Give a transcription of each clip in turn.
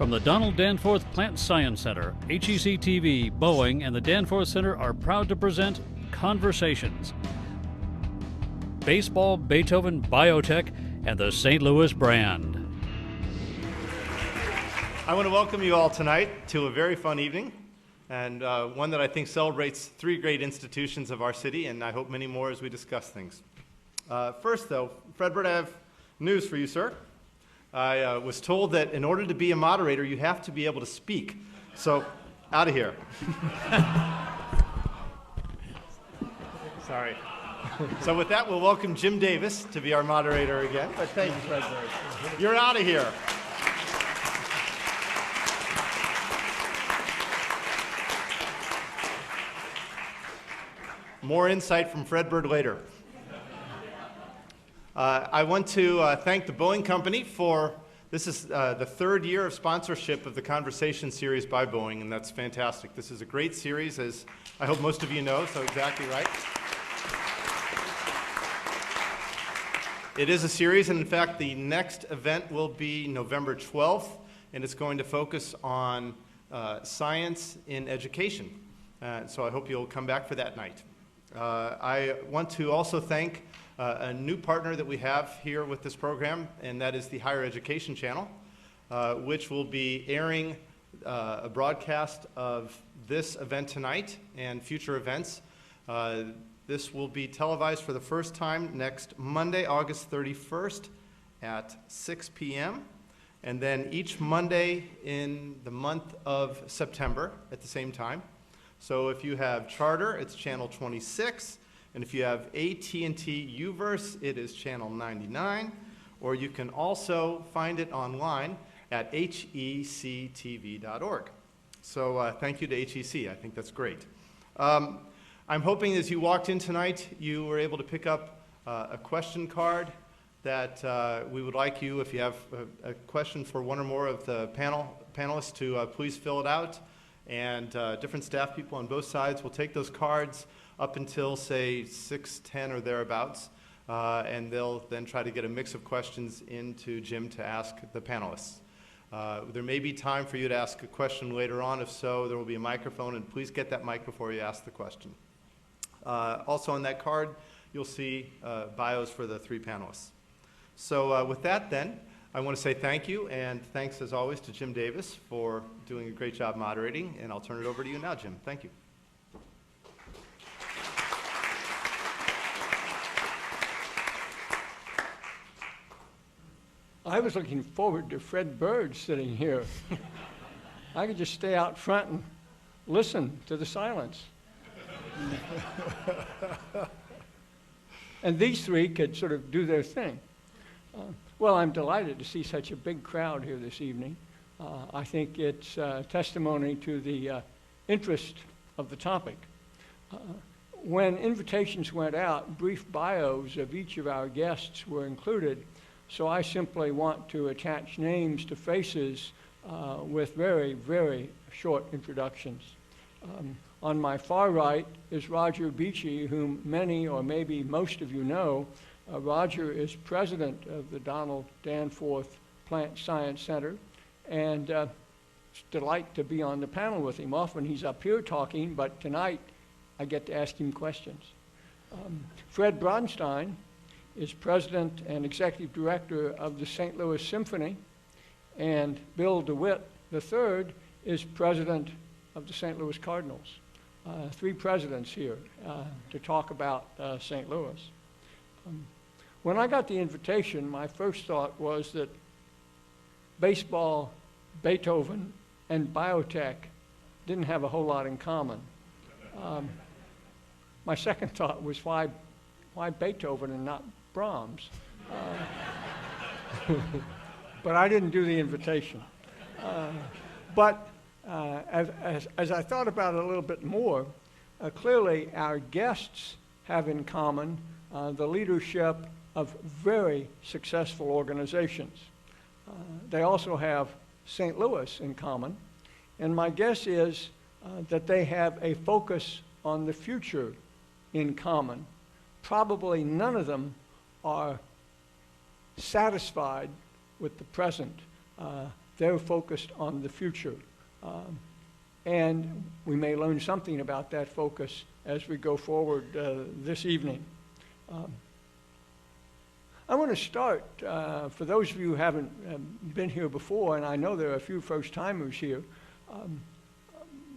From the Donald Danforth Plant Science Center, HEC-TV, Boeing, and the Danforth Center are proud to present Conversations. Baseball, Beethoven, Biotech, and the St. Louis brand. I want to welcome you all tonight to a very fun evening, and one that I think celebrates three great institutions of our city, and I hope many more as we discuss things. First, though, Fredbird, I have news for you, sir. I was told that in order to be a moderator, you have to be able to speak. So, out of here. Sorry. So with that, we'll welcome Jim Davis to be our moderator again. But thank you, Fredbird. You're out of here. More insight from Fredbird later. I want to thank the Boeing Company for, this is the third year of sponsorship of the Conversation series by Boeing, and that's fantastic. This is a great series, as I hope most of you know, so exactly right. It is a series, and in fact, the next event will be November 12th, and it's going to focus on science in education. So I hope you'll come back for that night. I want to also thank a new partner that we have here with this program, and that is the Higher Education Channel, which will be airing a broadcast of this event tonight and future events. This will be televised for the first time next Monday, August 31st at 6 p.m. and then each Monday in the month of September at the same time. So if you have Charter, it's channel 26. And if you have AT&T UVerse, it is channel 99. Or you can also find it online at hectv.org. So thank you to HEC. I think that's great. I'm hoping as you walked in tonight, you were able to pick up a question card that we would like you, if you have a question for one or more of the panelists, to please fill it out. And different staff people on both sides will take those cards up until, say, 6:10 or thereabouts, and they'll then try to get a mix of questions into Jim to ask the panelists. There may be time for you to ask a question later on. If so, there will be a microphone, and please get that mic before you ask the question. Also on that card, you'll see bios for the three panelists. So with that, then, I want to say thank you, and thanks as always to Jim Davis for doing a great job moderating, and I'll turn it over to you now, Jim. Thank you. I was looking forward to Fredbird sitting here. I could just stay out front and listen to the silence. And these three could sort of do their thing. Well, I'm delighted to see such a big crowd here this evening. I think it's testimony to the interest of the topic. When invitations went out, brief bios of each of our guests were included, so I simply want to attach names to faces with very, very short introductions. On my far right is Roger Beachy, whom many or maybe most of you know. Roger is president of the Donald Danforth Plant Science Center, and it's a delight to be on the panel with him. Often he's up here talking, but tonight I get to ask him questions. Fred Bronstein is president and executive director of the St. Louis Symphony, and Bill DeWitt III is president of the St. Louis Cardinals. Three presidents here to talk about St. Louis. When I got the invitation, my first thought was that baseball, Beethoven, and biotech didn't have a whole lot in common. My second thought was why Beethoven and not Brahms? But I didn't do the invitation. But as I thought about it a little bit more, clearly our guests have in common the leadership of very successful organizations. They also have St. Louis in common, and my guess is that they have a focus on the future in common. Probably none of them are satisfied with the present. they're focused on the future. And we may learn something about that focus as we go forward this evening. I want to start, for those of you who haven't been here before, and I know there are a few first-timers here,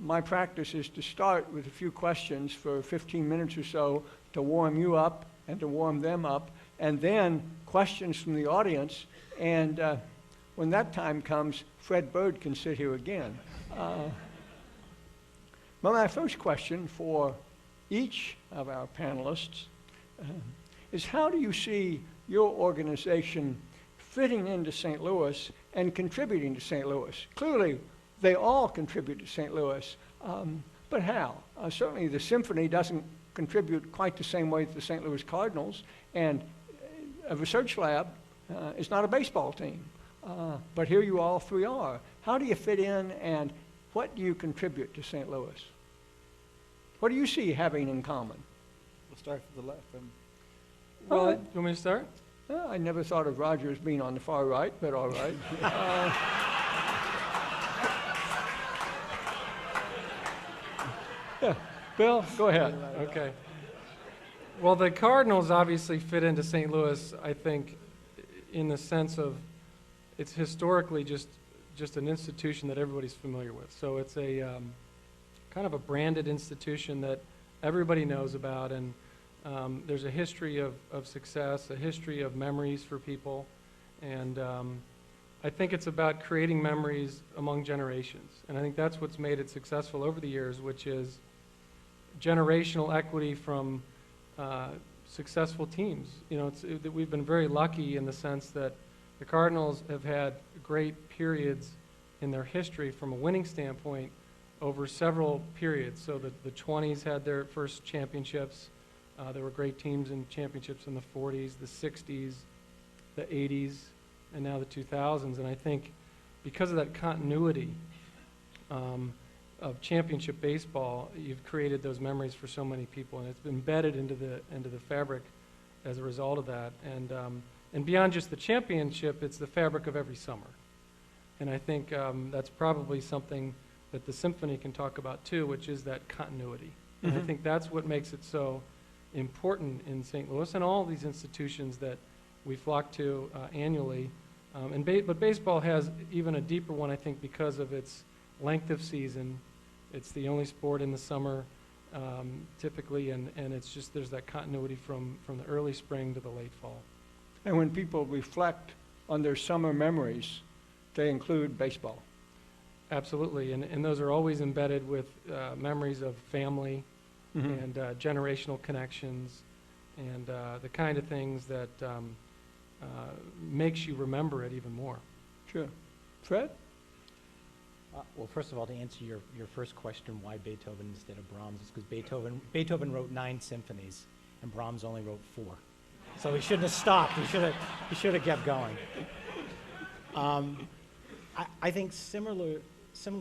my practice is to start with a few questions for 15 minutes or so to warm you up and to warm them up, and then questions from the audience, and when that time comes, Fredbird can sit here again. But my first question for each of our panelists is, how do you see your organization fitting into St. Louis and contributing to St. Louis? Clearly, they all contribute to St. Louis, but how? Certainly the Symphony doesn't contribute quite the same way to the St. Louis Cardinals, and a research lab is not a baseball team, but here you all three are. How do you fit in, and what do you contribute to St. Louis? What do you see having in common? We'll start from the left. Well, you want me to start? I never thought of Roger as being on the far right, but all right. Yeah. Bill, go ahead. Okay. Well, the Cardinals obviously fit into St. Louis, I think, in the sense of it's historically just an institution that everybody's familiar with. So it's a kind of a branded institution that everybody knows about, and there's a history of success, a history of memories for people, and I think it's about creating memories among generations. And I think that's what's made it successful over the years, which is generational equity from successful teams. You know, we've been very lucky in the sense that the Cardinals have had great periods in their history from a winning standpoint over several periods. So the 20s had their first championships. There were great teams in championships in the 40s, the 60s, the 80s, and now the 2000s. And I think because of that continuity of championship baseball, you've created those memories for so many people, and it's been embedded into the fabric as a result of that. And beyond just the championship, it's the fabric of every summer. And I think that's probably something that the Symphony can talk about too, which is that continuity. Mm-hmm. And I think that's what makes it so important in St. Louis and all these institutions that we flock to annually. But baseball has even a deeper one, I think, because of its length of season. It's the only sport in the summer, typically, and it's just there's that continuity from the early spring to the late fall. And when people reflect on their summer memories, they include baseball. Absolutely, and those are always embedded with memories of family, mm-hmm. and generational connections, and the kind of things that makes you remember it even more. Sure. Fred? Well, first of all, to answer your first question, why Beethoven instead of Brahms, is because Beethoven wrote 9 symphonies, and Brahms only wrote 4. So he shouldn't have stopped. He should have kept going. I think similar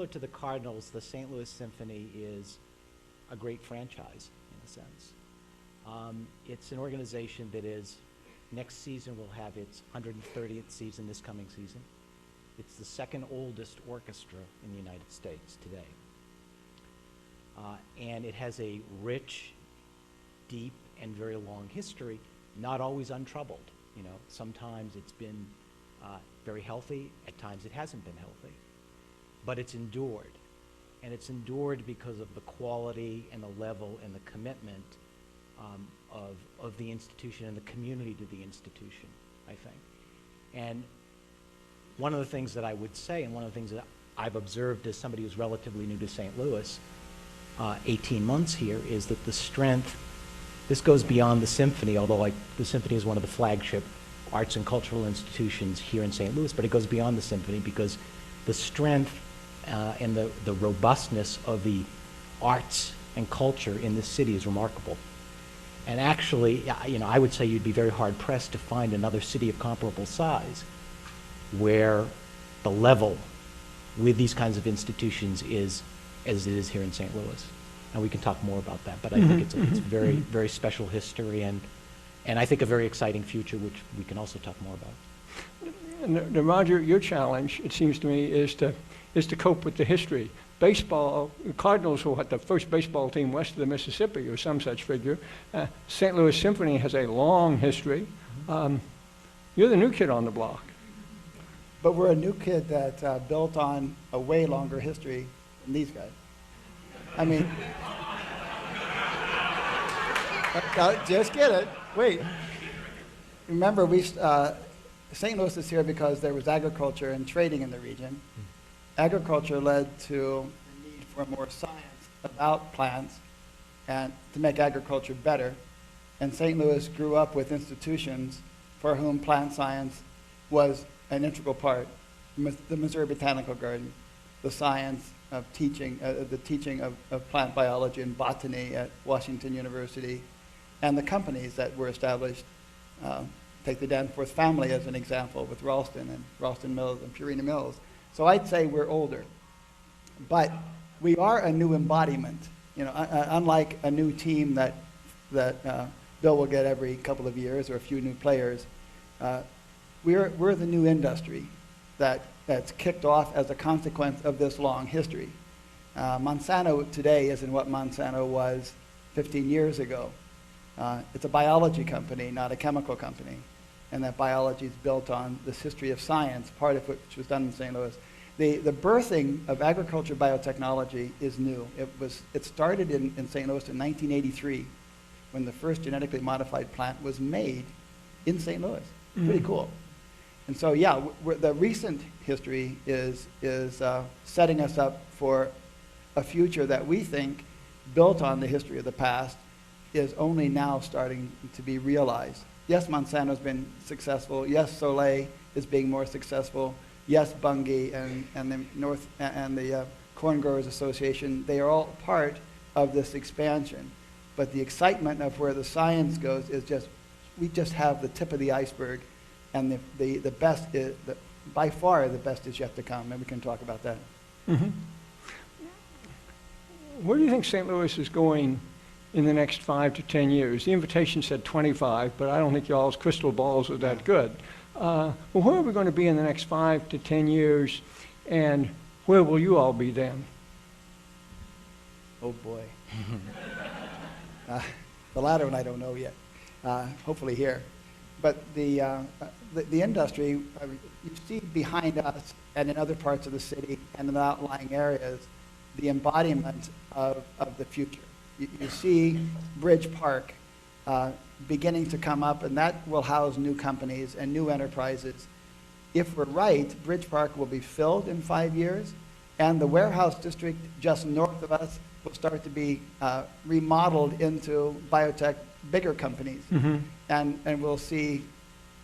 to the Cardinals, the St. Louis Symphony is a great franchise in a sense. It's an organization that next season will have its 130th season this coming season. It's the second oldest orchestra in the United States today. And it has a rich, deep, and very long history, not always untroubled. You know, sometimes it's been very healthy, at times it hasn't been healthy, but it's endured. And it's endured because of the quality and the level and the commitment of the institution and the community to the institution, I think. And one of the things that I would say, and one of the things that I've observed as somebody who's relatively new to St. Louis, 18 months here, is that the strength, this goes beyond the Symphony, although the Symphony is one of the flagship arts and cultural institutions here in St. Louis, but it goes beyond the Symphony because the strength and the robustness of the arts and culture in this city is remarkable. And actually, you know, I would say you'd be very hard-pressed to find another city of comparable size where the level with these kinds of institutions is as it is here in St. Louis. And we can talk more about that, but I think it's very, very special history and I think a very exciting future, which we can also talk more about. And Roger, your challenge, it seems to me, is to cope with the history. Baseball, Cardinals were the first baseball team west of the Mississippi, or some such figure. St. Louis Symphony has a long history. You're the new kid on the block. But we're a new kid that built on a way longer history than these guys. I mean, just get it. Wait. Remember, St. Louis is here because there was agriculture and trading in the region. Agriculture led to the need for more science about plants and to make agriculture better. And St. Louis grew up with institutions for whom plant science was an integral part. The Missouri Botanical Garden, the science of teaching, the teaching of plant biology and botany at Washington University, and the companies that were established. Take the Danforth family as an example with Ralston Mills and Purina Mills. So I'd say we're older. But we are a new embodiment. You know, unlike a new team that Bill will get every couple of years or a few new players, we're the new industry that's kicked off as a consequence of this long history. Monsanto today isn't what Monsanto was 15 years ago. It's a biology company, not a chemical company. And that biology is built on this history of science, part of which was done in St. Louis. The birthing of agriculture biotechnology is new. It started in St. Louis in 1983, when the first genetically modified plant was made in St. Louis. Pretty cool. And so, yeah, the recent history is setting us up for a future that we think, built on the history of the past, is only now starting to be realized. Yes, Monsanto's been successful. Yes, Soleil is being more successful. Yes, Bunge and the Corn Growers Association, they are all part of this expansion. But the excitement of where the science goes is we just have the tip of the iceberg, and the best is, by far the best is yet to come, and we can talk about that. Mm-hmm. Where do you think St. Louis is going in the next 5 to 10 years? The invitation said 25, but I don't think y'all's crystal balls are that good. Well, where are we going to be in the next 5 to 10 years, and where will you all be then? Oh boy. The latter one I don't know yet. Hopefully here. But the industry, you see behind us and in other parts of the city and in the outlying areas, the embodiment of the future. You see Bridge Park beginning to come up, and that will house new companies and new enterprises. If we're right, Bridge Park will be filled in 5 years, and the warehouse district just north of us will start to be remodeled into biotech, bigger companies. Mm-hmm. And we'll see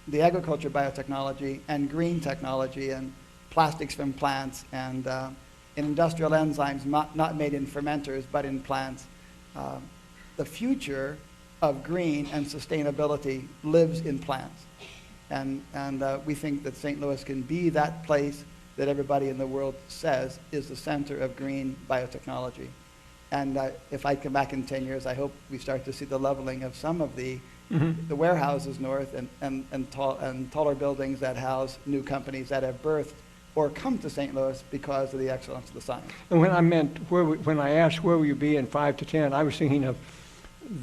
the agriculture biotechnology and green technology and plastics from plants and industrial enzymes not made in fermenters but in plants. The future of green and sustainability lives in plants. And we think that St. Louis can be that place that everybody in the world says is the center of green biotechnology. And if I come back in 10 years, I hope we start to see the leveling of some of the warehouses north and taller buildings that house new companies that have birthed or come to St. Louis because of the excellence of the science. And when I asked where will you be in 5 to 10, I was thinking of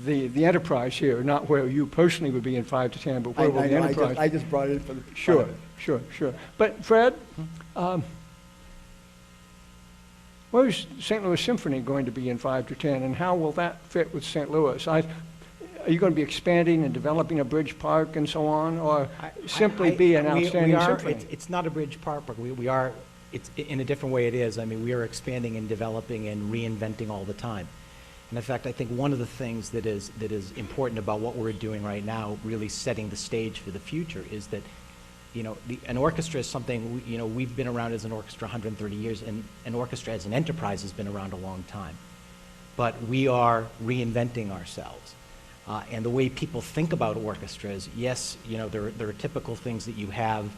the enterprise here, not where you personally would be in 5 to 10, but where will the enterprise? I just brought it in for the Sure. But Fred, where's St. Louis Symphony going to be in 5 to 10, and how will that fit with St. Louis? Are you going to be expanding and developing a bridge park and so on, or simply be an outstanding symphony? It's not a bridge park, but we are. It's in a different way. It is. I mean, we are expanding and developing and reinventing all the time. And in fact, I think one of the things that is important about what we're doing right now, really setting the stage for the future, is that, an orchestra is something, we've been around as an orchestra 130 years, and an orchestra as an enterprise has been around a long time. But we are reinventing ourselves. And the way people think about orchestras, yes, there are typical things that you have.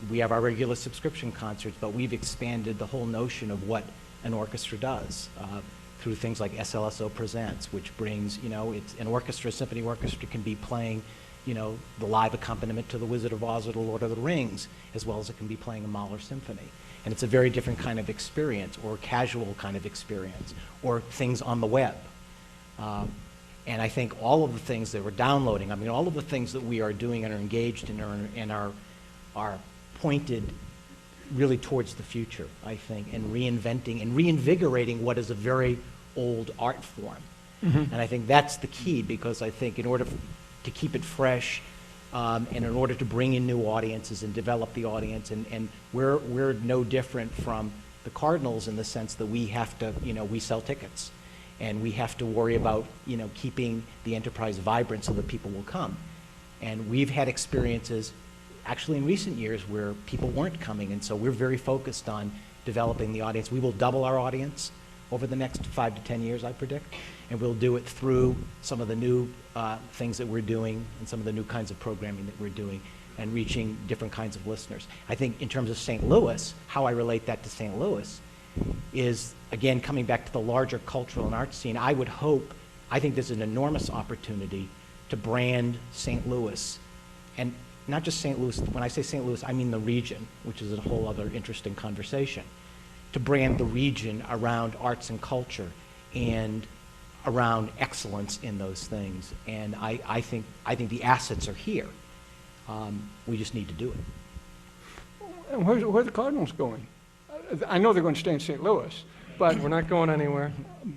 We have our regular subscription concerts, but we've expanded the whole notion of what an orchestra does through things like SLSO Presents, which brings, it's an orchestra, symphony orchestra can be playing, you know, the live accompaniment to The Wizard of Oz or The Lord of the Rings, as well as it can be playing a Mahler symphony. And it's a very different kind of experience, or casual kind of experience, or things on the web. And I think all of the things that we're downloading, I mean, all of the things that we are doing and are engaged in and are pointed really towards the future, I think, and reinventing and reinvigorating what is a very old art form. And I think that's the key, because I think in order to keep it fresh, and in order to bring in new audiences and develop the audience, and we're no different from the Cardinals in the sense that we have to, you know, we sell tickets, and we have to worry about, you know, keeping the enterprise vibrant so that people will come. And we've had experiences actually in recent years where people weren't coming, and so we're very focused on developing the audience. We will double our audience over the next 5 to 10 years, I predict, and we'll do it through some of the new things that we're doing and some of the new kinds of programming that we're doing and reaching different kinds of listeners. I think in terms of St. Louis, how I relate that to St. Louis is, again, coming back to the larger cultural and art scene. I would hope, I think there's an enormous opportunity to brand St. Louis, and not just St. Louis. When I say St. Louis, I mean the region, which is a whole other interesting conversation, to brand the region around arts and culture and around excellence in those things. And I think the assets are here. We just need to do it. And where are the Cardinals going? I know they're going to stay in St. Louis, but We're not going anywhere.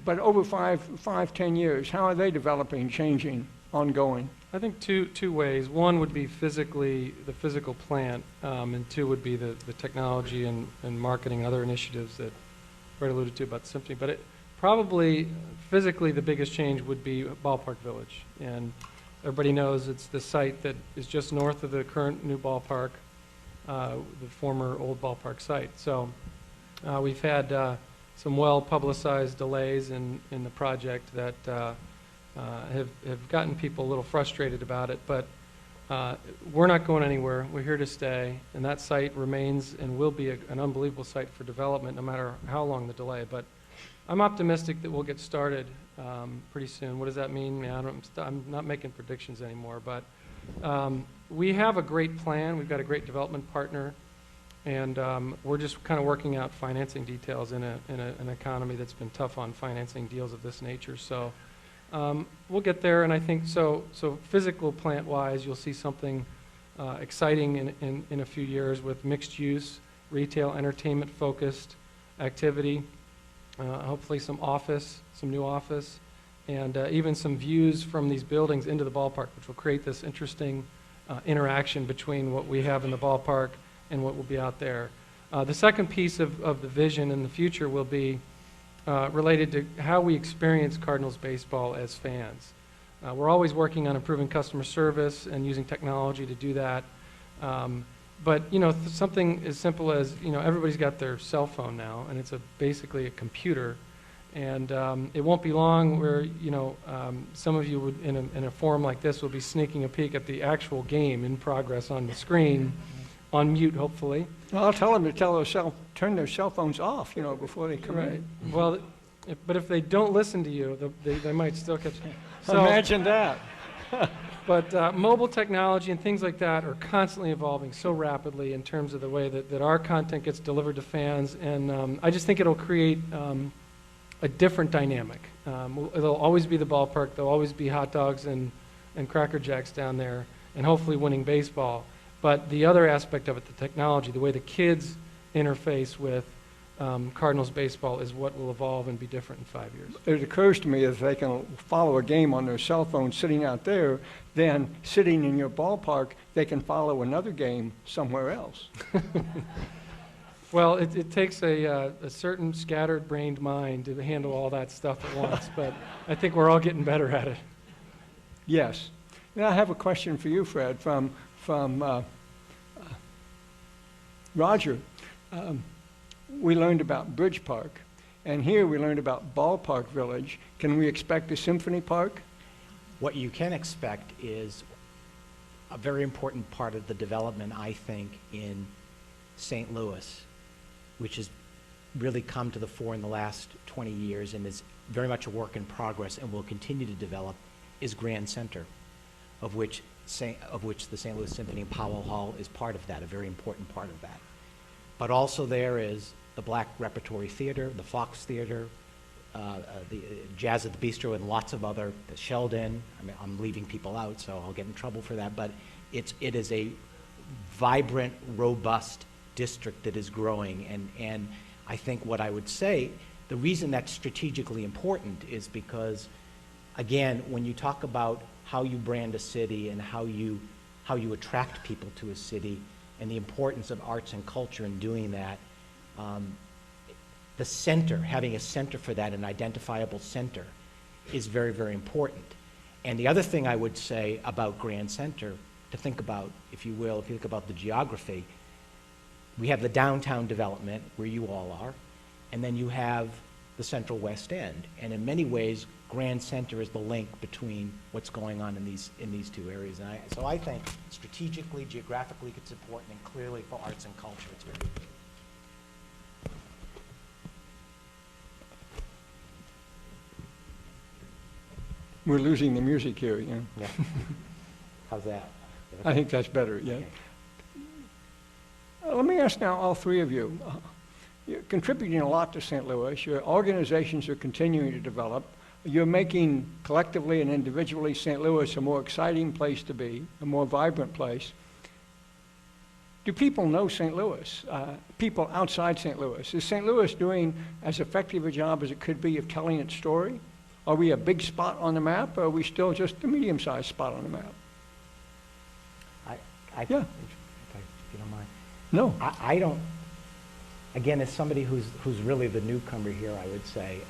but over 10 years, how are they developing, changing, ongoing? I think two ways. One would be physically, the physical plant, and two would be the technology and marketing, other initiatives that Fred alluded to about the symphony. But probably physically the biggest change would be Ballpark Village. And everybody knows it's the site that is just north of the current new ballpark, the former old ballpark site. So we've had some well-publicized delays in the project that have gotten people a little frustrated about it, but we're not going anywhere. We're here to stay, and that site remains and will be an unbelievable site for development no matter how long the delay. But I'm optimistic that we'll get started pretty soon. What does that mean? I'm not making predictions anymore, but we have a great plan. We've got a great development partner, and we're just kind of working out financing details in an economy that's been tough on financing deals of this nature. So we'll get there, and I think so physical plant-wise, you'll see something exciting in a few years with mixed-use, retail, entertainment-focused activity, hopefully some new office, and even some views from these buildings into the ballpark, which will create this interesting interaction between what we have in the ballpark and what will be out there. The second piece of the vision in the future will be related to how we experience Cardinals baseball as fans. We're always working on improving customer service and using technology to do that. But you know, something as simple as, you know, everybody's got their cell phone now, and it's basically a computer. And it won't be long where, you know, some of you would, in a forum like this, will be sneaking a peek at the actual game in progress on the screen, on mute, hopefully. Well, I'll tell them to turn their cell phones off, you know, before they come in. Well, but if they don't listen to you, they might still catch. So, imagine that. But mobile technology and things like that are constantly evolving so rapidly in terms of the way that our content gets delivered to fans. And I just think it'll create a different dynamic. It'll always be the ballpark. There'll always be hot dogs and Cracker Jacks down there, and hopefully winning baseball. But the other aspect of it, the technology, the way the kids interface with Cardinals baseball is what will evolve and be different in 5 years. It occurs to me if they can follow a game on their cell phone sitting out there, then sitting in your ballpark, they can follow another game somewhere else. Well, it takes a certain scattered-brained mind to handle all that stuff at once, but I think we're all getting better at it. Yes. Now I have a question for you, Fred, from Roger. We learned about Bridge Park, and here we learned about Ballpark Village. Can we expect a Symphony Park? What you can expect is a very important part of the development, I think, in St. Louis, which has really come to the fore in the last 20 years and is very much a work in progress and will continue to develop, is Grand Center, of which of which the St. Louis Symphony and Powell Hall is part of that, a very important part of that. But also there is the Black Repertory Theater, the Fox Theater, the Jazz at the Bistro, and lots of other, the Sheldon. I mean, I'm leaving people out, so I'll get in trouble for that, but it is a vibrant, robust district that is growing, and I think what I would say, the reason that's strategically important is because, again, when you talk about how you brand a city and how you attract people to a city and the importance of arts and culture in doing that, the center, having a center for that, an identifiable center, is very, very important. And the other thing I would say about Grand Center, to think about, if you will, if you think about the geography, we have the downtown development where you all are, and then you have the Central West End. And in many ways, Grand Center is the link between what's going on in these two areas. And so I think strategically, geographically, it's important, and clearly for arts and culture, it's very important. We're losing the music here, you know. Yeah. How's that? I think that's better, yeah. Okay. Let me ask now all three of you. You're contributing a lot to St. Louis. Your organizations are continuing to develop. You're making collectively and individually St. Louis a more exciting place to be, a more vibrant place. Do people know St. Louis? People outside St. Louis? Is St. Louis doing as effective a job as it could be of telling its story? Are we a big spot on the map, or are we still just a medium-sized spot on the map? Yeah. If you don't mind. No. I don't, again, as somebody who's really the newcomer here, I would say,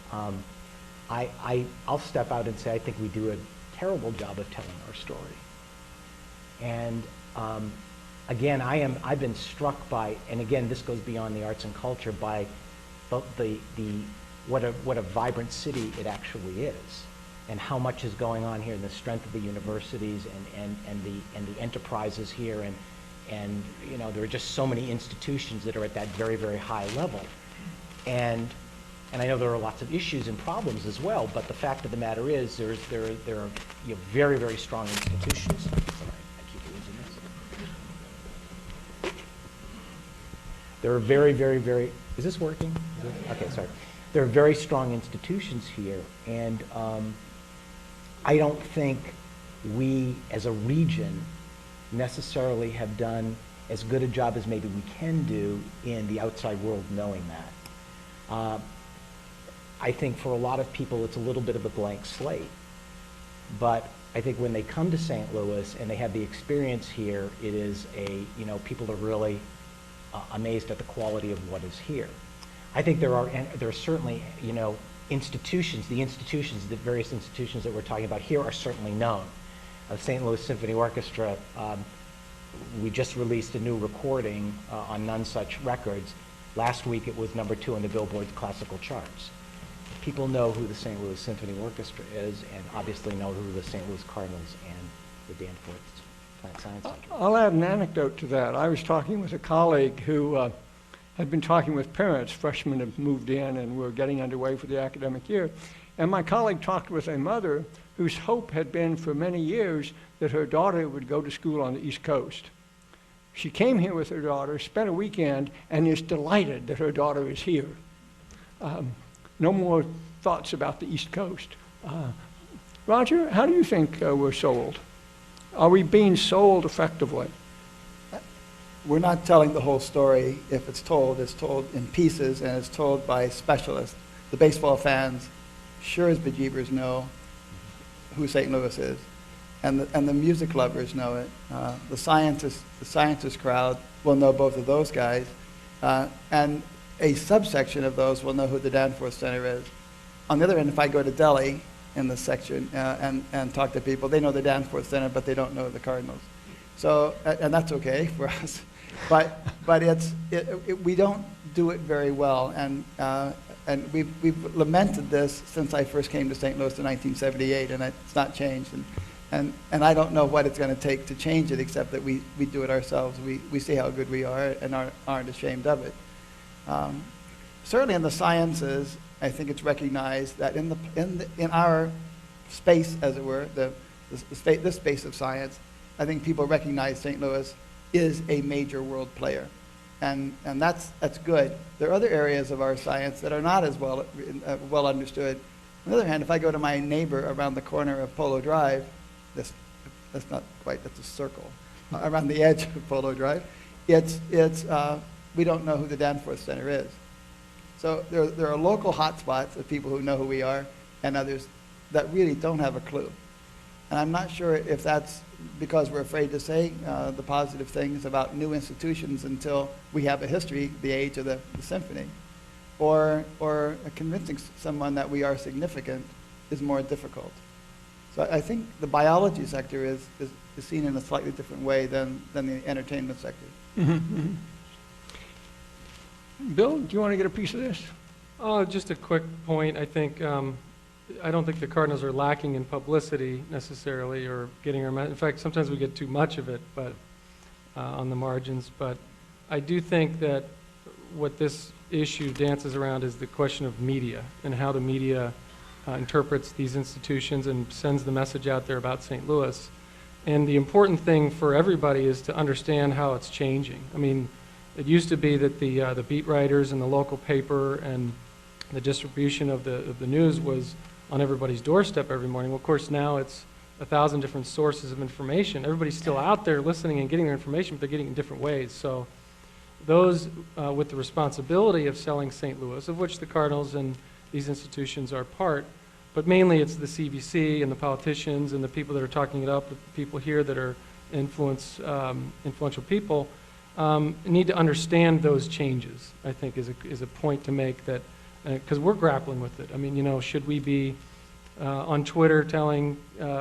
I'll step out and say I think we do a terrible job of telling our story. And again, I've been struck by, and again, this goes beyond the arts and culture, by what a vibrant city it actually is, and how much is going on here, and the strength of the universities and the enterprises here, and you know, there are just so many institutions that are at that very, very high level. And I know there are lots of issues and problems as well, but the fact of the matter is there are very, very strong institutions. Sorry, I keep losing this. There are very, very, very, is this working? Okay, sorry. There are very strong institutions here, and I don't think we as a region necessarily have done as good a job as maybe we can do in the outside world knowing that. I think for a lot of people it's a little bit of a blank slate, but I think when they come to St. Louis and they have the experience here, it is people are really amazed at the quality of what is here. I think there are certainly, institutions, the various institutions that we're talking about here are certainly known. St. Louis Symphony Orchestra, we just released a new recording on None Such Records. Last week it was #2 on the Billboard classical charts. People know who the St. Louis Symphony Orchestra is, and obviously know who the St. Louis Cardinals and the Danforth Plant Science Center. I'll add an anecdote to that. I was talking with a colleague who had been talking with parents. Freshmen have moved in and we're getting underway for the academic year. And my colleague talked with a mother whose hope had been for many years that her daughter would go to school on the East Coast. She came here with her daughter, spent a weekend, and is delighted that her daughter is here. No more thoughts about the East Coast. Roger, how do you think we're sold? Are we being sold effectively? We're not telling the whole story. If it's told in pieces, and it's told by specialists. The baseball fans sure as bejeebers know who St. Louis is, and the music lovers know it. The scientist crowd will know both of those guys, and a subsection of those will know who the Danforth Center is. On the other end, if I go to Delhi in this section and talk to people, they know the Danforth Center, but they don't know the Cardinals. So, and that's okay for us, but we don't do it very well, and we've lamented this since I first came to St. Louis in 1978, and it's not changed, and I don't know what it's going to take to change it, except that we do it ourselves. We see how good we are and aren't ashamed of it. Certainly in the sciences, I think it's recognized that in our space, as it were, this space of science, I think people recognize St. Louis is a major world player. And that's good. There are other areas of our science that are not as well understood. On the other hand, if I go to my neighbor around the corner of Polo Drive, that's not quite, that's a circle, around the edge of Polo Drive, we don't know who the Danforth Center is. So there are local hotspots of people who know who we are and others that really don't have a clue. And I'm not sure if that's because we're afraid to say the positive things about new institutions until we have a history, the age of the symphony, or convincing someone that we are significant is more difficult. So I think the biology sector is seen in a slightly different way than the entertainment sector. Mm-hmm. Bill, do you want to get a piece of this? Just a quick point. I think I don't think the Cardinals are lacking in publicity necessarily, or getting our. In fact, sometimes we get too much of it, but on the margins. But I do think that what this issue dances around is the question of media and how the media interprets these institutions and sends the message out there about St. Louis. And the important thing for everybody is to understand how it's changing. I mean, it used to be that the beat writers and the local paper and the distribution of the news was on everybody's doorstep every morning. Well, of course, now it's 1,000 different sources of information. Everybody's still out there listening and getting their information, but they're getting it in different ways. So those with the responsibility of selling St. Louis, of which the Cardinals and these institutions are part, but mainly it's the CVC and the politicians and the people that are talking it up, the people here that are influential people, need to understand those changes, I think, is a point to make, that because we're grappling with it. I mean, you know, should we be on Twitter telling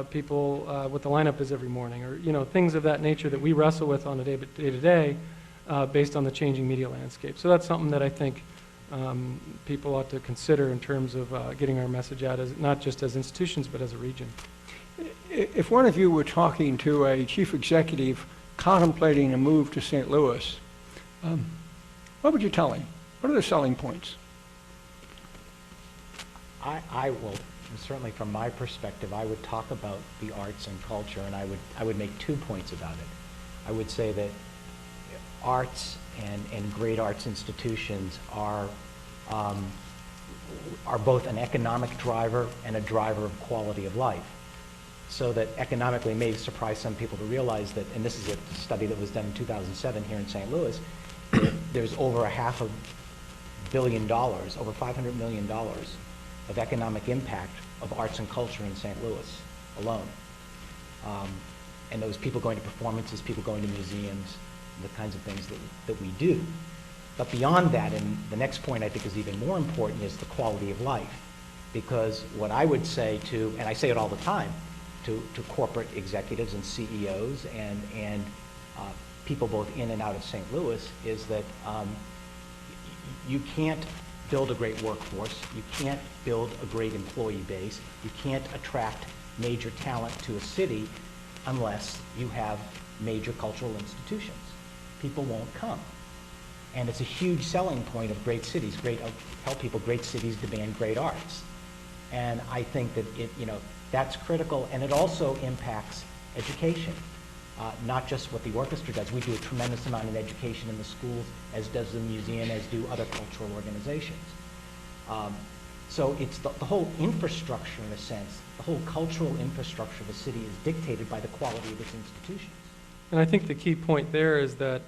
people what the lineup is every morning, or, you know, things of that nature that we wrestle with on a day-to-day based on the changing media landscape. So that's something that I think people ought to consider in terms of getting our message out, as not just as institutions, but as a region. If one of you were talking to a chief executive contemplating a move to St. Louis, what would you tell him? What are the selling points? I will, certainly from my perspective, I would talk about the arts and culture, and I would make 2 points about it. I would say that arts and great arts institutions are both an economic driver and a driver of quality of life. So that economically, it may surprise some people to realize that, and this is a study that was done in 2007 here in St. Louis, there's over $500 million, over $500 million of economic impact of arts and culture in St. Louis alone. And those people going to performances, people going to museums, the kinds of things that we do. But beyond that, and the next point I think is even more important, is the quality of life. Because what I would say to, and I say it all the time, to corporate executives and CEOs and people both in and out of St. Louis, is that you can't build a great workforce, you can't build a great employee base, you can't attract major talent to a city unless you have major cultural institutions. People won't come. And it's a huge selling point of great cities. I tell people great cities demand great arts. And I think that that's critical, and it also impacts education. Not just what the orchestra does. We do a tremendous amount in education in the schools, as does the museum, as do other cultural organizations. So it's the whole infrastructure, in a sense, the whole cultural infrastructure of a city is dictated by the quality of its institutions. And I think the key point there is that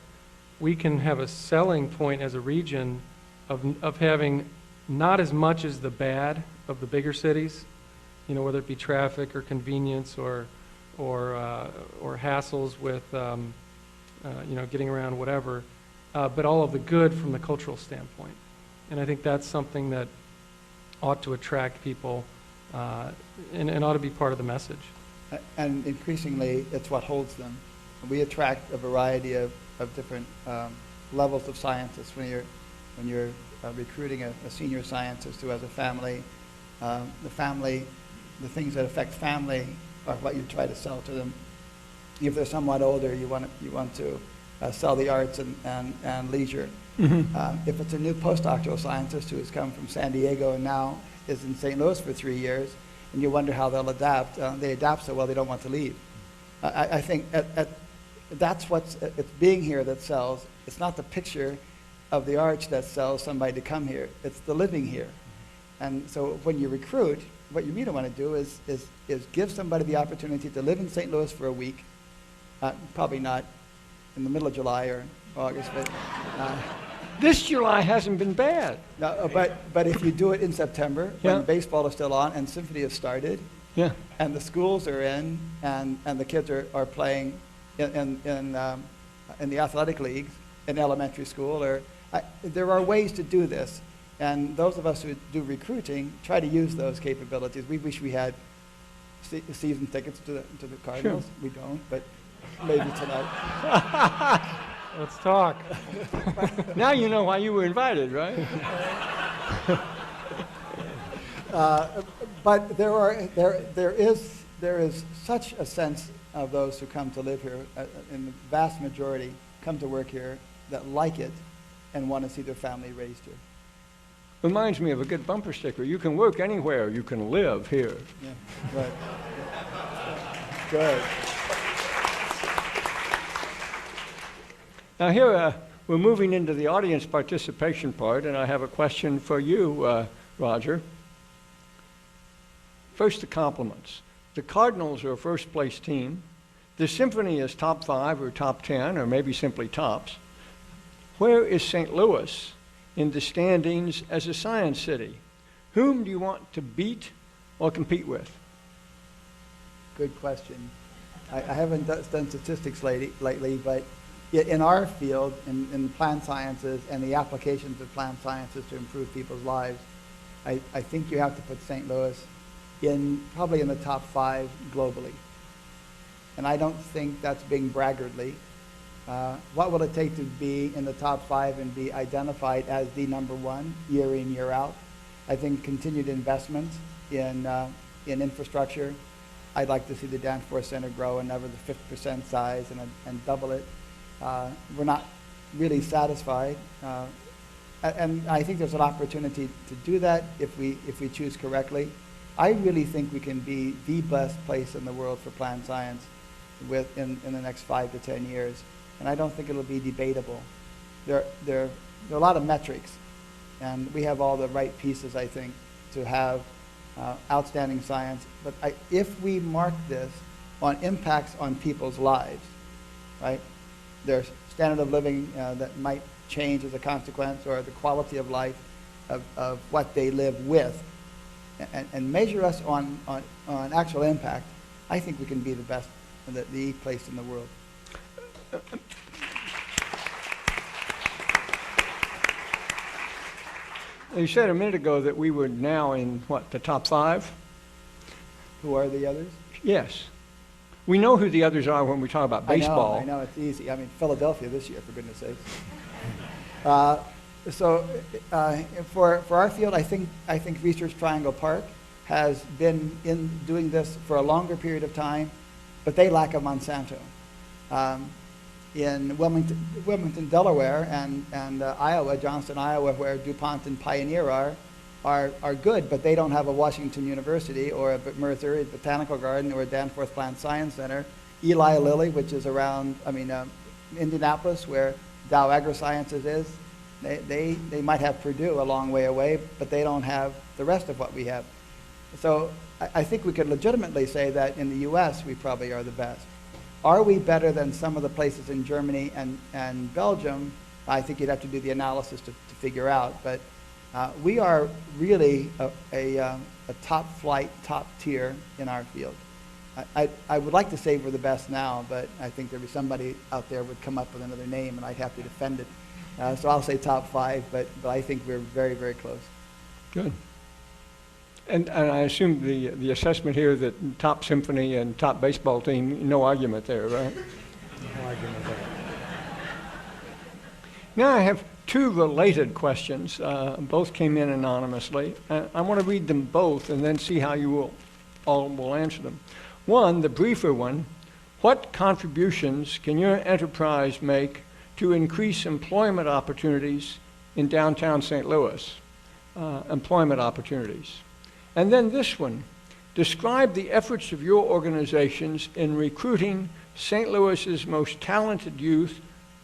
we can have a selling point as a region of having not as much as the bad of the bigger cities, you know, whether it be traffic or convenience or hassles with, getting around, whatever, but all of the good from the cultural standpoint. And I think that's something that ought to attract people and ought to be part of the message. And increasingly, it's what holds them. We attract a variety of different levels of scientists when you're recruiting a senior scientist who has a family. The things that affect family are what you try to sell to them. If they're somewhat older, you want to sell the arts and leisure. Mm-hmm. If it's a new postdoctoral scientist who has come from San Diego and now is in St. Louis for 3 years, and you wonder how they'll adapt, they adapt so well they don't want to leave. I think that's it's being here that sells. It's not the picture of the arch that sells somebody to come here. It's the living here. And so when you recruit, what you really want to do is give somebody the opportunity to live in St. Louis for a week, probably not in the middle of July or August, but This July hasn't been bad. no, but if you do it in September, Yeah. when baseball is still on and symphony has started, Yeah. and the schools are in, and the kids are playing in the athletic leagues in elementary school, there are ways to do this. And those of us who do recruiting try to use those capabilities. We wish we had season tickets to the Cardinals. Sure. We don't, but maybe tonight. Let's talk. Now you know why you were invited, right? But there is such a sense of those who come to live here, in the vast majority come to work here, that like it and want to see their family raised here. Reminds me of a good bumper sticker. You can work anywhere. You can live here. Yeah, right. Good. Now here, we're moving into the audience participation part, and I have a question for you, Roger. First, the compliments. The Cardinals are a first-place team. The Symphony is top 5 or top 10, or maybe simply tops. Where is St. Louis in the standings as a science city? Whom do you want to beat or compete with? Good question. I haven't done statistics lately, but in our field, in plant sciences and the applications of plant sciences to improve people's lives, I think you have to put St. Louis probably in the top 5 globally. And I don't think that's being braggartly. What will it take to be in the top 5 and be identified as the number 1 year in, year out? I think continued investment in infrastructure. I'd like to see the Danforth Center grow another 50% size and double it. We're not really satisfied. And I think there's an opportunity to do that if we choose correctly. I really think we can be the best place in the world for plant science in the next 5 to 10 years. And I don't think it'll be debatable. There are a lot of metrics, and we have all the right pieces, I think, to have outstanding science. But if we mark this on impacts on people's lives, right? Their standard of living that might change as a consequence, or the quality of life of what they live with, and measure us on actual impact, I think we can be the best, the place in the world. You said a minute ago that we were now in, the top 5? Who are the others? Yes. We know who the others are when we talk about baseball. I know, it's easy. I mean, Philadelphia this year, for goodness sakes. For our field, I think Research Triangle Park has been doing this for a longer period of time, but they lack a Monsanto. In Wilmington, Delaware, and Iowa, Johnston, Iowa, where DuPont and Pioneer are good, but they don't have a Washington University or a Mercer Botanical Garden or a Danforth Plant Science Center. Eli Lilly, which is around, Indianapolis, where Dow AgroSciences is, they might have Purdue a long way away, but they don't have the rest of what we have. So I think we could legitimately say that in the U.S. we probably are the best. Are we better than some of the places in Germany and Belgium? I think you'd have to do the analysis to figure out. But we are really a top flight, top tier in our field. I would like to say we're the best now, but I think there'd be somebody out there would come up with another name, and I'd have to defend it. So I'll say top 5, but I think we're very, very close. Good. And I assume the assessment here that top symphony and top baseball team, no argument there, right? No argument there. Now I have 2 related questions. Both came in anonymously. I want to read them both and then see how you all will answer them. One, the briefer one, what contributions can your enterprise make to increase employment opportunities in downtown St. Louis? Employment opportunities. And then this one, Describe the efforts of your organizations in recruiting St. Louis's most talented youth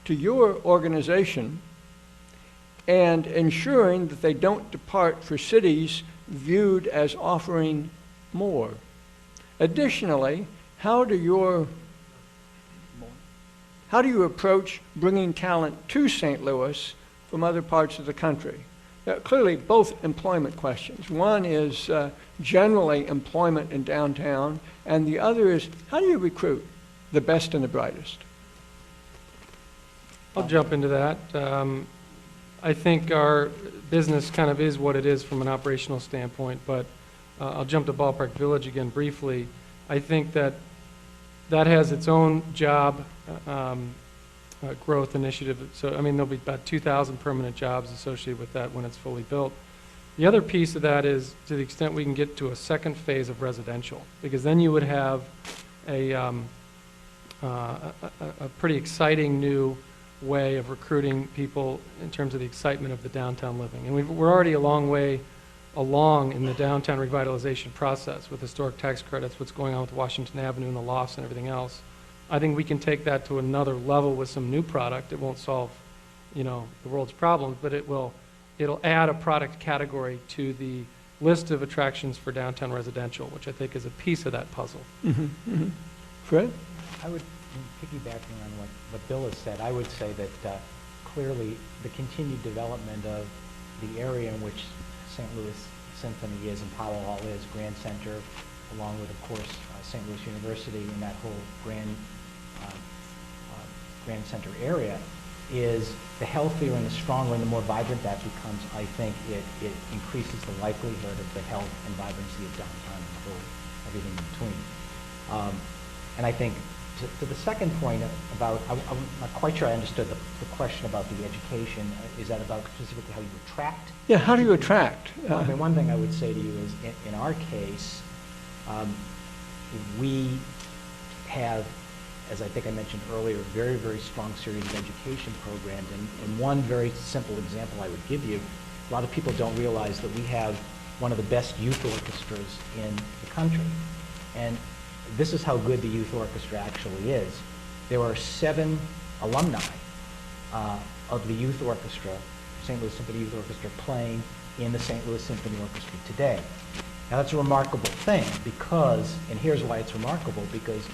to your organization and ensuring that they don't depart for cities viewed as offering more. Additionally, how do you approach bringing talent to St. Louis from other parts of the country? Clearly, both employment questions. One is generally employment in downtown, and the other is how do you recruit the best and the brightest? I'll jump into that. I think our business kind of is what it is from an operational standpoint, but I'll jump to Ballpark Village again briefly. I think that has its own job growth initiative. So, I mean, there'll be about 2,000 permanent jobs associated with that when it's fully built. The other piece of that is to the extent we can get to a second phase of residential, because then you would have a pretty exciting new way of recruiting people in terms of the excitement of the downtown living. And we're already a long way along in the downtown revitalization process with historic tax credits, what's going on with Washington Avenue and the lofts and everything else. I think we can take that to another level with some new product. It won't solve, you know, the world's problems, but it'll add a product category to the list of attractions for downtown residential, which I think is a piece of that puzzle. Mm-hmm. Mm-hmm. Fred? I would, piggybacking on what Bill has said, I would say that clearly the continued development of the area in which St. Louis Symphony is and Powell Hall is, Grand Center, along with, of course, St. Louis University and that whole Grand Center area, is the healthier and the stronger and the more vibrant that becomes, I think it increases the likelihood of the health and vibrancy of downtown and the whole everything in between. And I think to the second point about, I'm not quite sure I understood the question about the education. Is that about specifically how you attract? Yeah, how do you attract? I mean, one thing I would say to you is, in our case, we have, as I think I mentioned earlier, a very, very strong series of education programs. And one very simple example I would give you, a lot of people don't realize that we have one of the best youth orchestras in the country. And this is how good the youth orchestra actually is. There are 7 alumni of the youth orchestra, St. Louis Symphony Youth Orchestra, playing in the St. Louis Symphony Orchestra today. Now that's a remarkable thing because, and here's why it's remarkable, because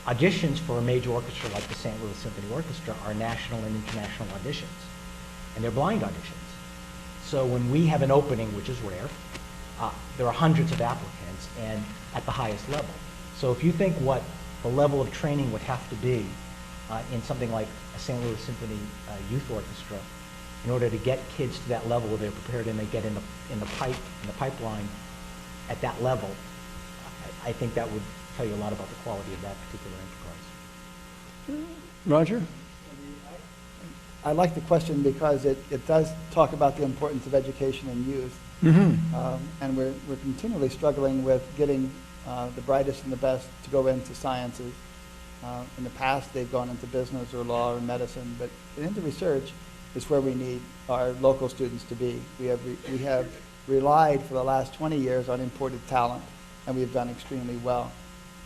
auditions for a major orchestra like the St. Louis Symphony Orchestra are national and international auditions, and they're blind auditions. So when we have an opening, which is rare, there are hundreds of applicants and at the highest level. So if you think what the level of training would have to be in something like a St. Louis Symphony Youth Orchestra, in order to get kids to that level where they're prepared and they get in the pipeline at that level, I think that would tell you a lot about the quality of that particular enterprise. Roger? I like the question because it does talk about the importance of education in youth. Mm-hmm. And we're continually struggling with getting the brightest and the best to go into sciences. In the past, they've gone into business or law or medicine, but into research is where we need our local students to be. We have relied for the last 20 years on imported talent, and we've done extremely well.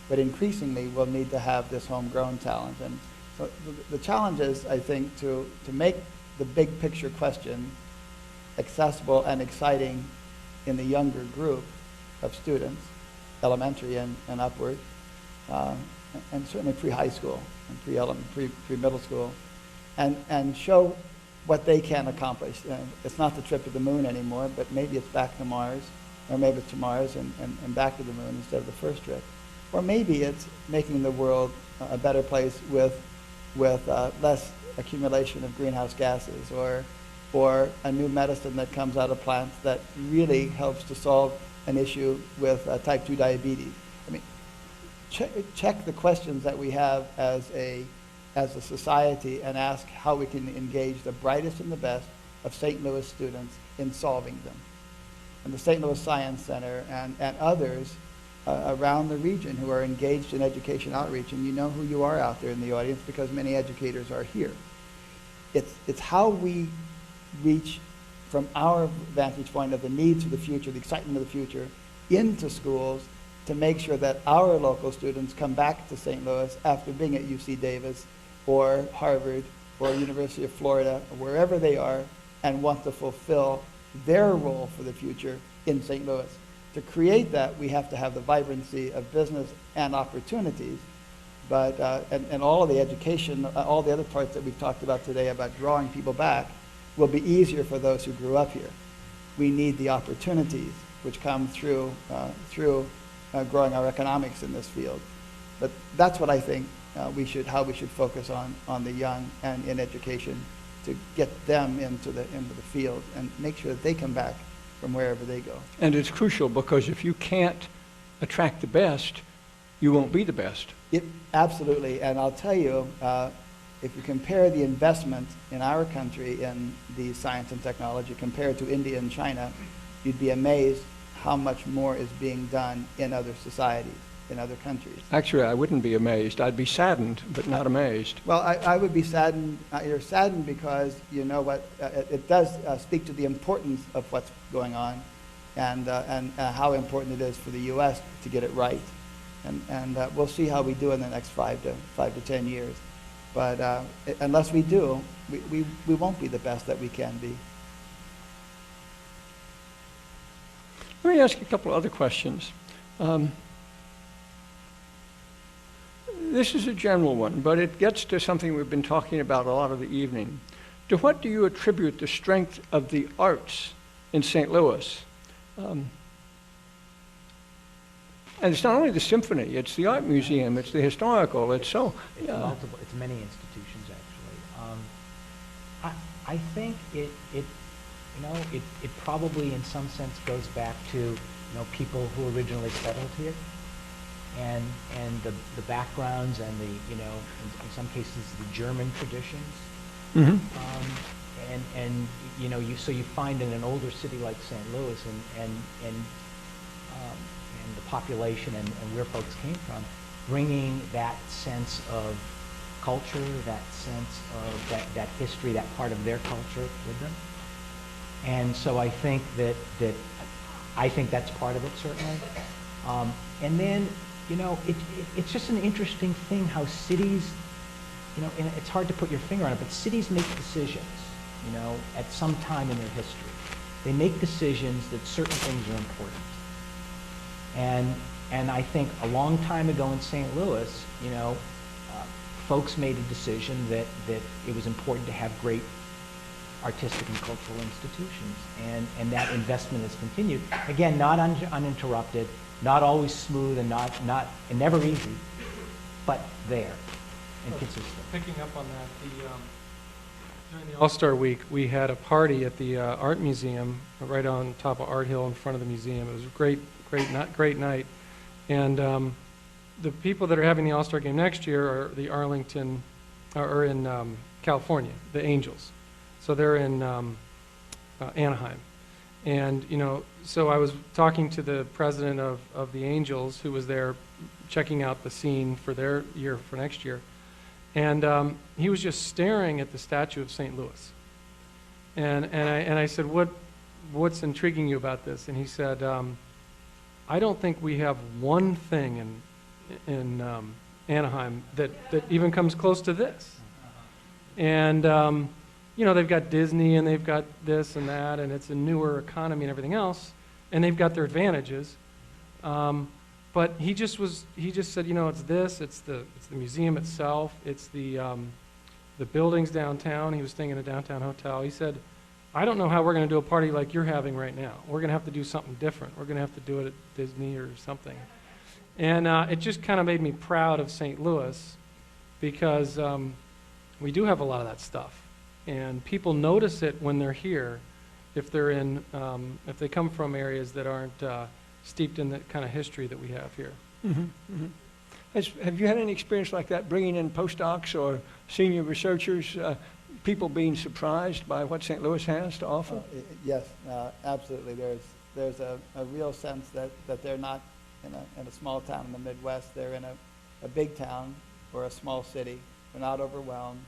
But increasingly, we'll need to have this homegrown talent. And so the challenge is, I think, to make the big picture question accessible and exciting in the younger group of students, elementary and upward, and certainly pre-high school and pre-middle school, and show what they can accomplish. It's not the trip to the moon anymore, but maybe it's back to Mars, or maybe it's to Mars and back to the moon instead of the first trip. Or maybe it's making the world a better place with less accumulation of greenhouse gases, or a new medicine that comes out of plants that really helps to solve an issue with type 2 diabetes. I mean, check the questions that we have as a society and ask how we can engage the brightest and the best of St. Louis students in solving them. And the St. Louis Science Center and others around the region who are engaged in education outreach, and you know who you are out there in the audience because many educators are here. It's how we reach from our vantage point of the needs of the future, the excitement of the future, into schools to make sure that our local students come back to St. Louis after being at UC Davis or Harvard or University of Florida, or wherever they are, and want to fulfill their role for the future in St. Louis. To create that, we have to have the vibrancy of business and opportunities, but, and all of the education, all the other parts that we've talked about today about drawing people back will be easier for those who grew up here. We need the opportunities which come through, growing our economics in this field. But that's what I think how we should focus on the young and in education, to get them into the field and make sure that they come back from wherever they go. And it's crucial, because if you can't attract the best, you won't be the best. Absolutely, and I'll tell you, if you compare the investment in our country in the science and technology compared to India and China, you'd be amazed how much more is being done in other societies, in other countries. Actually, I wouldn't be amazed. I'd be saddened, but not amazed. Well, I would be saddened. You're saddened because you know what, it does speak to the importance of what's going on, and how important it is for the U.S. to get it right. And we'll see how we do in the next 5 to 10 years. But unless we do, we won't be the best that we can be. Let me ask you a couple of other questions. This is a general one, but it gets to something we've been talking about a lot of the evening. To what do you attribute the strength of the arts in St. Louis? And it's not only the symphony, it's the art museum, it's the historical, it's so... It's multiple, it's many institutions, actually. I think it probably in some sense goes back to, people who originally settled here, and the backgrounds and the, in some cases, the German traditions. Mm-hmm. So you find in an older city like St. Louis and the population and where folks came from, bringing that sense of culture, that sense of that history, that part of their culture with them. And so I think that's part of it, certainly. And then, it's just an interesting thing how cities, and it's hard to put your finger on it, but cities make decisions, at some time in their history. They make decisions that certain things are important. And I think a long time ago in St. Louis, folks made a decision that it was important to have great artistic and cultural institutions, and that investment has continued. Again, not uninterrupted, not always smooth, and and never easy, but there and consistent. Picking up on that, during the All-Star Week, we had a party at the Art Museum right on top of Art Hill in front of the museum. It was a great night, and the people that are having the All-Star game next year are the are in California, the Angels. So they're in Anaheim. And, so I was talking to the president of the Angels, who was there checking out the scene for their year for next year. And he was just staring at the statue of St. Louis. And I said, what's intriguing you about this? And he said, I don't think we have one thing in Anaheim that even comes close to this. And they've got Disney and they've got this and that, and it's a newer economy and everything else, and they've got their advantages. But he just said, it's this, it's the museum itself, it's the buildings downtown. He was staying in a downtown hotel. He said, I don't know how we're going to do a party like you're having right now. We're going to have to do something different. We're going to have to do it at Disney or something. And it just kind of made me proud of St. Louis, because we do have a lot of that stuff. And people notice it when they're here, if they come from areas that aren't steeped in the kind of history that we have here. Mm-hmm. Mm-hmm. Have you had any experience like that, bringing in postdocs or senior researchers, people being surprised by what St. Louis has to offer? Yes, absolutely. There's a real sense that they're not in a small town in the Midwest. They're in a big town or a small city. They're not overwhelmed,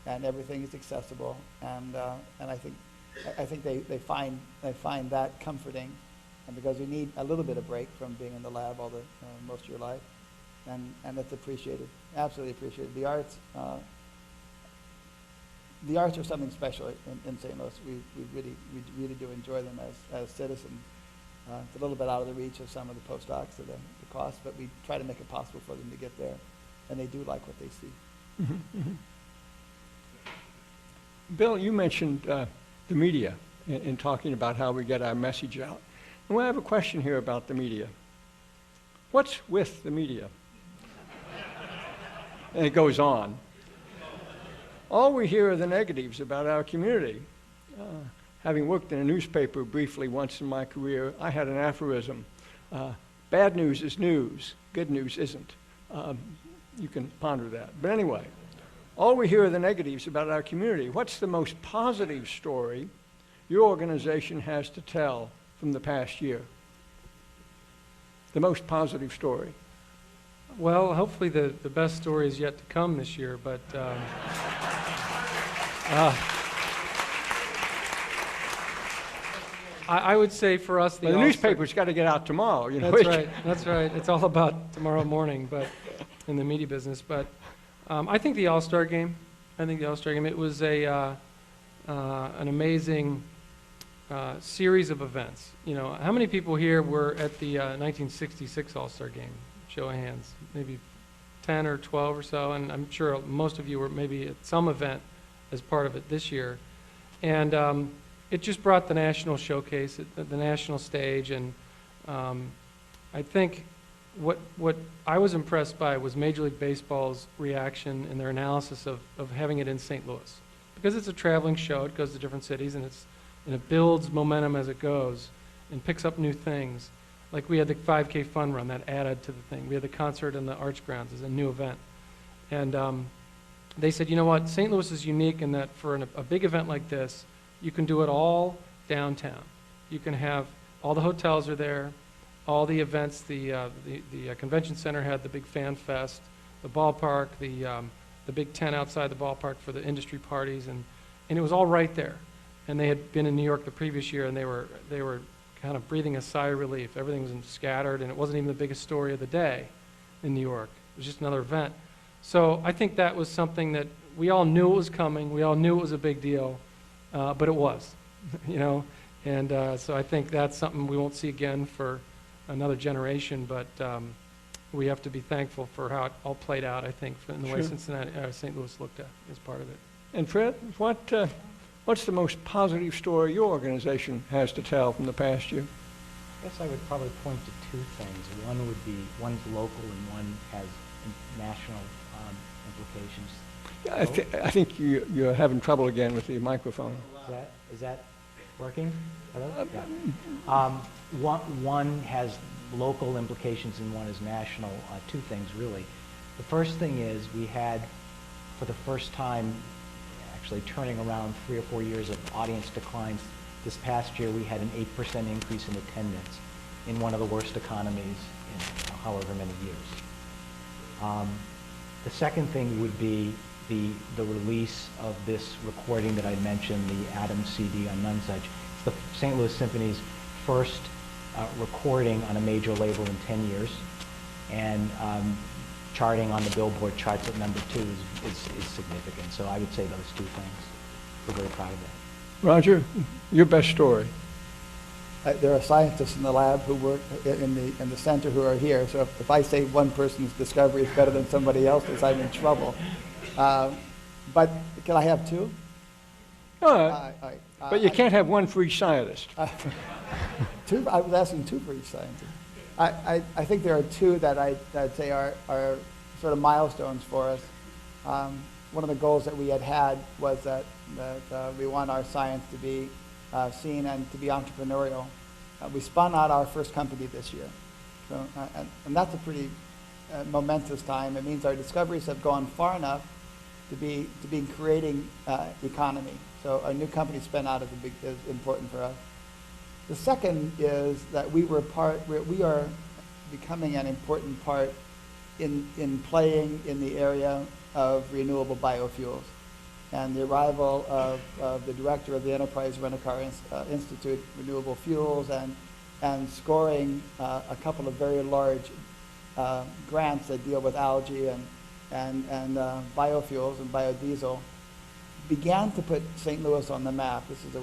and everything is accessible. And I think they find that comforting. and because you need a little bit of break from being in the lab all the most of your life, and it's appreciated, absolutely appreciated. The arts are something special in St. Louis. We really do enjoy them as citizens. It's a little bit out of the reach of some of the postdocs of the cost, but we try to make it possible for them to get there, and they do like what they see. Bill, you mentioned the media in talking about how we get our message out. And we have a question here about the media. What's with the media? And it goes on. All we hear are the negatives about our community. Having worked in a newspaper briefly once in my career, I had an aphorism. Bad news is news, good news isn't. You can ponder that. But anyway, all we hear are the negatives about our community. What's the most positive story your organization has to tell from the past year? The most positive story. Well, hopefully the best story is yet to come this year, but I would say for us, the newspaper's got to get out tomorrow. You know, that's right. That's right. It's all about tomorrow morning, but in the media business. But I think the All-Star game. It was an amazing series of events. You know, how many people here were at the 1966 All-Star game? Show of hands. Maybe 10 or 12 or so. And I'm sure most of you were maybe at some event as part of it this year. And it just brought the national showcase, the national stage, and I think what I was impressed by was Major League Baseball's reaction and their analysis of having it in St. Louis. Because it's a traveling show, it goes to different cities, and it builds momentum as it goes and picks up new things. Like we had the 5K fun run that added to the thing. We had the concert in the Arch Grounds as a new event. And they said, you know what, St. Louis is unique in that for a big event like this, you can do it all downtown. You can have, all the hotels are there, all the events, the convention center had the big fan fest, the ballpark, the big tent outside the ballpark for the industry parties, and it was all right there. And they had been in New York the previous year, and they were kind of breathing a sigh of relief. Everything was scattered, and it wasn't even the biggest story of the day in New York. It was just another event. So I think that was something that we all knew it was coming. We all knew it was a big deal, but it was, you know. And so I think that's something we won't see again for another generation, but we have to be thankful for how it all played out, I think, in the way St. Louis looked at as part of it. And Fred, what's the most positive story your organization has to tell from the past year? I guess I would probably point to two things. One's local and one has national implications. I think you're having trouble again with the microphone. Is that working? Hello? Yeah. One has local implications and one is national. Two things, really. The first thing is we had, for the first time, actually turning around 3 or 4 years of audience declines. This past year, we had an 8% increase in attendance in one of the worst economies in however many years. The second thing would be the release of this recording that I mentioned, the Adams CD on Nunsuch. It's the St. Louis Symphony's first recording on a major label in 10 years, and charting on the Billboard charts at #2 is significant. So I would say those two things. We're very proud of that. Roger, your best story. There are scientists in the lab who work in the center who are here. So if I say one person's discovery is better than somebody else's, I'm in trouble. But can I have two? All right. But you can't have one for each scientist. Two. I was asking two for each scientist. I think there are two that I'd say are sort of milestones for us. One of the goals that we had was that we want our science to be seen and to be entrepreneurial. We spun out our first company this year, so and that's a pretty momentous time. It means our discoveries have gone far enough to be creating economy. So a new company spin out is important for us. The second is that we are becoming an important part in playing in the area of renewable biofuels. And the arrival of the director of the Enterprise Rent-A-Car Institute, Renewable Fuels, and and scoring a couple of very large grants that deal with algae and biofuels and biodiesel, began to put St. Louis on the map. This is,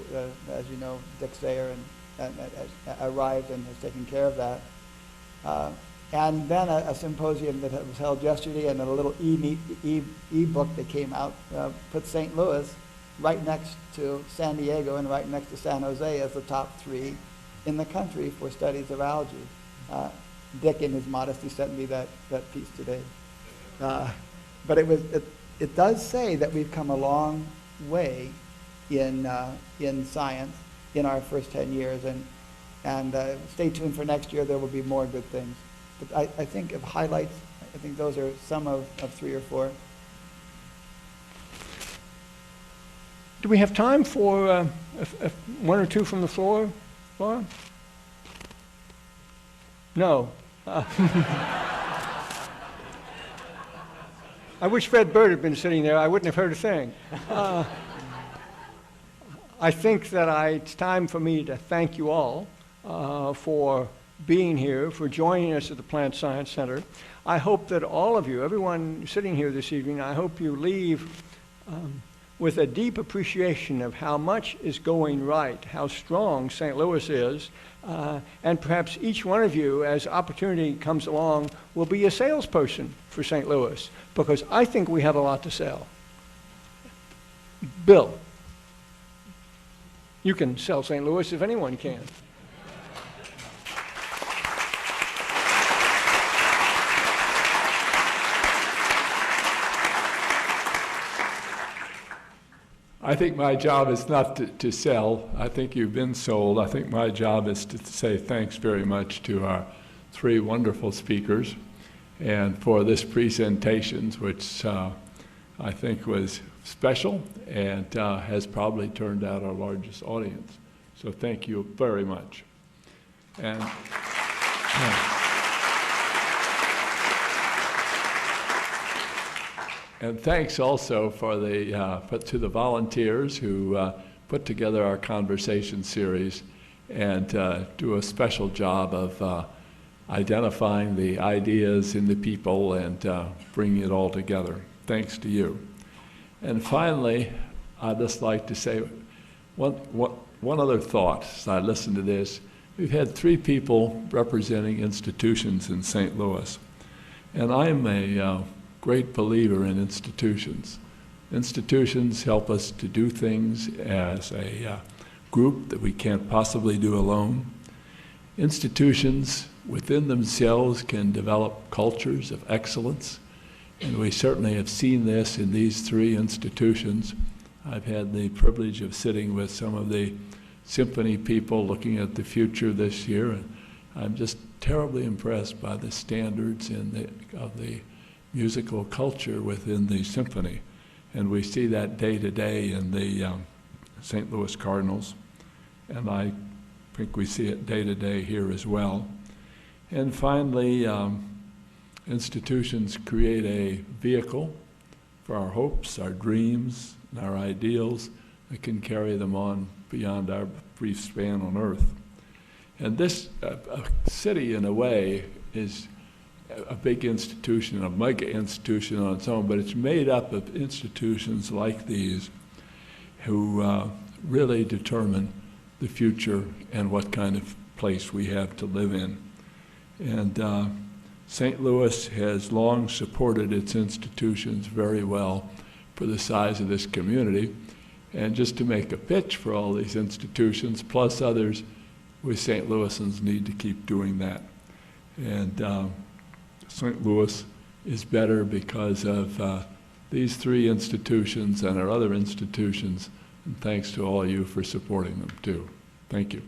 as you know, Dick Sayer and arrived and has taken care of that. And then a symposium that was held yesterday and a little e-book that came out put St. Louis right next to San Diego and right next to San Jose as the top 3 in the country for studies of algae. Dick, in his modesty, sent me that piece today. But it does say that we've come a long way in science in our first 10 years, and stay tuned for next year. There will be more good things. But I think of highlights, I think those are some of 3 or 4. Do we have time for one or two from the floor, Laura? No. I wish Fredbird had been sitting there. I wouldn't have heard a thing. I think that it's time for me to thank you all for being here, for joining us at the Plant Science Center. I hope that all of you, everyone sitting here this evening, I hope you leave with a deep appreciation of how much is going right, how strong St. Louis is, and perhaps each one of you, as opportunity comes along, will be a salesperson for St. Louis, because I think we have a lot to sell. Bill, you can sell St. Louis if anyone can. I think my job is not to sell. I think you've been sold. I think my job is to say thanks very much to our 3 wonderful speakers and for this presentation, which I think was special and has probably turned out our largest audience. So thank you very much. And and thanks also for to the volunteers who put together our conversation series and do a special job of identifying the ideas in the people and bringing it all together. Thanks to you. And finally, I'd just like to say one other thought as I listened to this. We've had 3 people representing institutions in St. Louis, and I'm a great believer in institutions. Institutions help us to do things as a group that we can't possibly do alone. Institutions within themselves can develop cultures of excellence, and we certainly have seen this in these 3 institutions. I've had the privilege of sitting with some of the symphony people looking at the future this year, and I'm just terribly impressed by the standards of the musical culture within the symphony. And we see that day to day in the St. Louis Cardinals. And I think we see it day to day here as well. And finally, institutions create a vehicle for our hopes, our dreams, and our ideals that can carry them on beyond our brief span on earth. And this city, in a way, is a big institution, a mega institution on its own, but it's made up of institutions like these who really determine the future and what kind of place we have to live in. And St. Louis has long supported its institutions very well for the size of this community. And just to make a pitch for all these institutions, plus others, we St. Louisans need to keep doing that. And St. Louis is better because of these 3 institutions and our other institutions, and thanks to all of you for supporting them too. Thank you.